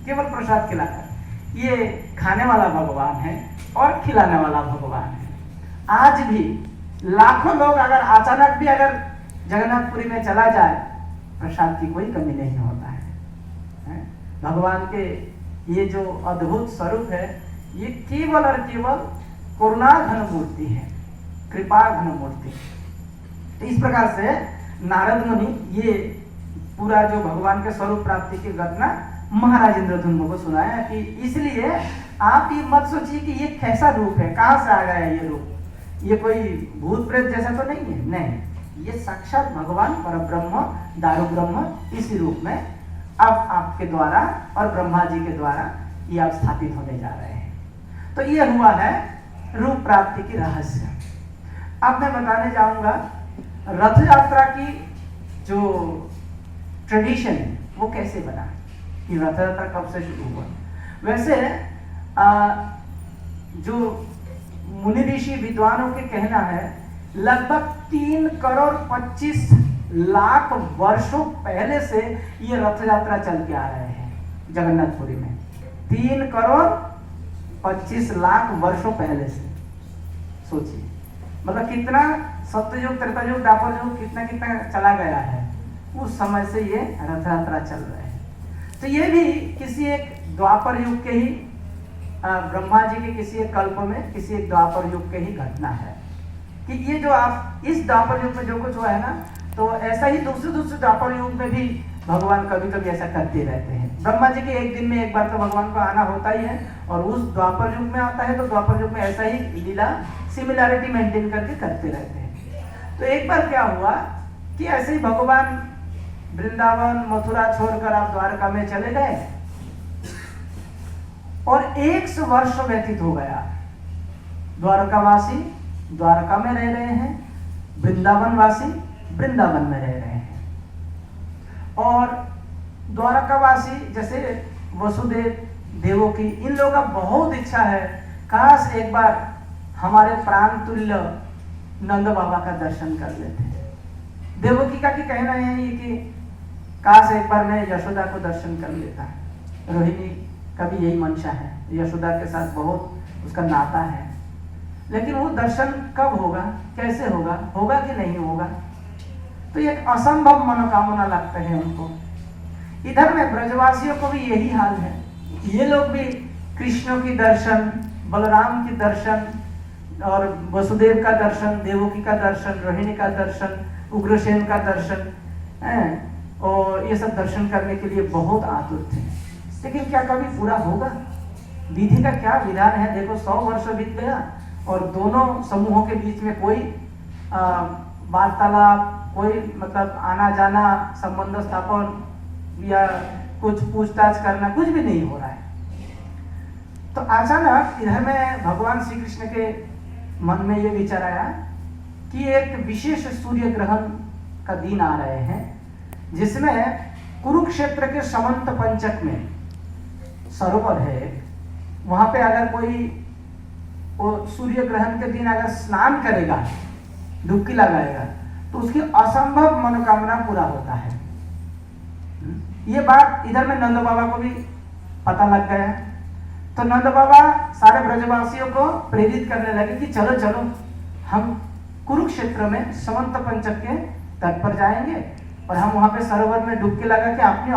केवल प्रसाद खिलाकर। ये खाने वाला भगवान है और खिलाने वाला भगवान है। आज भी लाखों लोग अगर अचानक भी अगर जगन्नाथपुरी में चला जाए, प्रसाद की कोई कमी नहीं होता है। भगवान के ये जो अद्भुत स्वरूप है, ये केवल और केवल करुणा घन मूर्ति है, कृपा घन मूर्ति। तो इस प्रकार से नारद मुनि ये पूरा जो भगवान के स्वरूप प्राप्ति की घटना महाराज इंद्रद्युम्न को सुनाया कि इसलिए आप ये मत सोचिए कि ये कैसा रूप है, कहाँ से आ गया है ये रूप, ये कोई भूत प्रेत जैसा तो नहीं है। नहीं, ये साक्षात भगवान परब्रह्म दारु ब्रह्म इसी रूप में अब आपके द्वारा और ब्रह्मा जी के द्वारा ये अब स्थापित होने जा रहे हैं। तो ये हुआ है रूप प्राप्ति की रहस्य। अब मैं बताने जाऊंगा रथ यात्रा की जो ट्रेडिशन वो कैसे बना, कि रथ यात्रा कब से शुरू हुआ। वैसे जो मुनि ऋषि विद्वानों के कहना है, लगभग 3 करोड़ 25 लाख वर्षों पहले से ये रथ यात्रा चल के आ रहे हैं जगन्नाथपुरी में। 3 करोड़ 25 लाख वर्षों पहले से। सोचिए मतलब कितना सत्ययुग त्रेता युग द्वापर युग कितना कितना चला गया है, उस समय से ये रथ यात्रा चल रहे हैं। तो ये भी किसी एक द्वापर युग के ही ब्रह्मा जी के किसी एक कल्प में किसी एक द्वापर युग के ही घटना है कि ये जो आप इस द्वापर युग में जो कुछ हुआ है ना, तो ऐसा ही दूसरे द्वापर युग में भी भगवान कभी कभी ऐसा करते रहते हैं। ब्रह्मा जी के एक दिन में एक बार तो भगवान को आना होता ही है, और उस द्वापर युग में आता है तो द्वापर युग में ऐसा ही लीला सिमिलैरिटी मेंटेन करके करते रहते हैं। तो एक बार क्या हुआ कि ऐसे ही भगवान वृंदावन मथुरा छोड़कर आप द्वारका में चले गए और 100 वर्ष व्यतीत हो गया। द्वारकावासी द्वारका में रह रहे हैं, वृंदावन वासी वृंदावन में रह रहे हैं। और द्वारकावासी जैसे वसुदेव देवकी, इन लोगों का बहुत इच्छा है काश एक बार हमारे प्राण तुल्य नंद बाबा का दर्शन कर लेते हैं। देवकी का की कहना है ये कि काश एक बार मैं यशोदा को दर्शन कर लेता। रोहिणी का भी यही मंशा है, यशोदा के साथ बहुत उसका नाता है, लेकिन वो दर्शन कब होगा, कैसे होगा, होगा कि नहीं होगा, तो ये असंभव मनोकामना लगते हैं उनको। इधर में ब्रजवासियों को भी यही हाल है। ये लोग भी कृष्ण की दर्शन, बलराम की दर्शन और वसुदेव का दर्शन, देवकी का दर्शन, रोहिणी का दर्शन, उग्रसेन का दर्शन और ये सब दर्शन करने के लिए बहुत आतुर थे। लेकिन क्या कभी पूरा होगा? विधि का क्या विधान है? देखो 100 वर्ष बीत गया और दोनों समूहों के बीच में कोई वार्तालाप, कोई मतलब आना जाना, संबंध स्थापन या कुछ पूछताछ करना कुछ भी नहीं हो रहा है। तो अचानक इधर में भगवान श्री कृष्ण के मन में ये विचार आया कि एक विशेष सूर्य ग्रहण का दिन आ रहे हैं जिसमें कुरुक्षेत्र के समंत पंचक में सरोवर है। वहां पे अगर कोई वो सूर्य ग्रहण के दिन अगर स्नान करेगा, डुबकी लगाएगा, तो उसकी असंभव मनोकामना पूरा होता है। ये बात इधर में नंद बाबा को भी पता लग गया। तो नंद बाबा सारे ब्रजवासियों को प्रेरित करने लगे कि चलो चलो हम कुरुक्षेत्र में समंत पंचक के तट पर जाएंगे और हम वहां पे सरोवर में डुबकी लगा के अपनी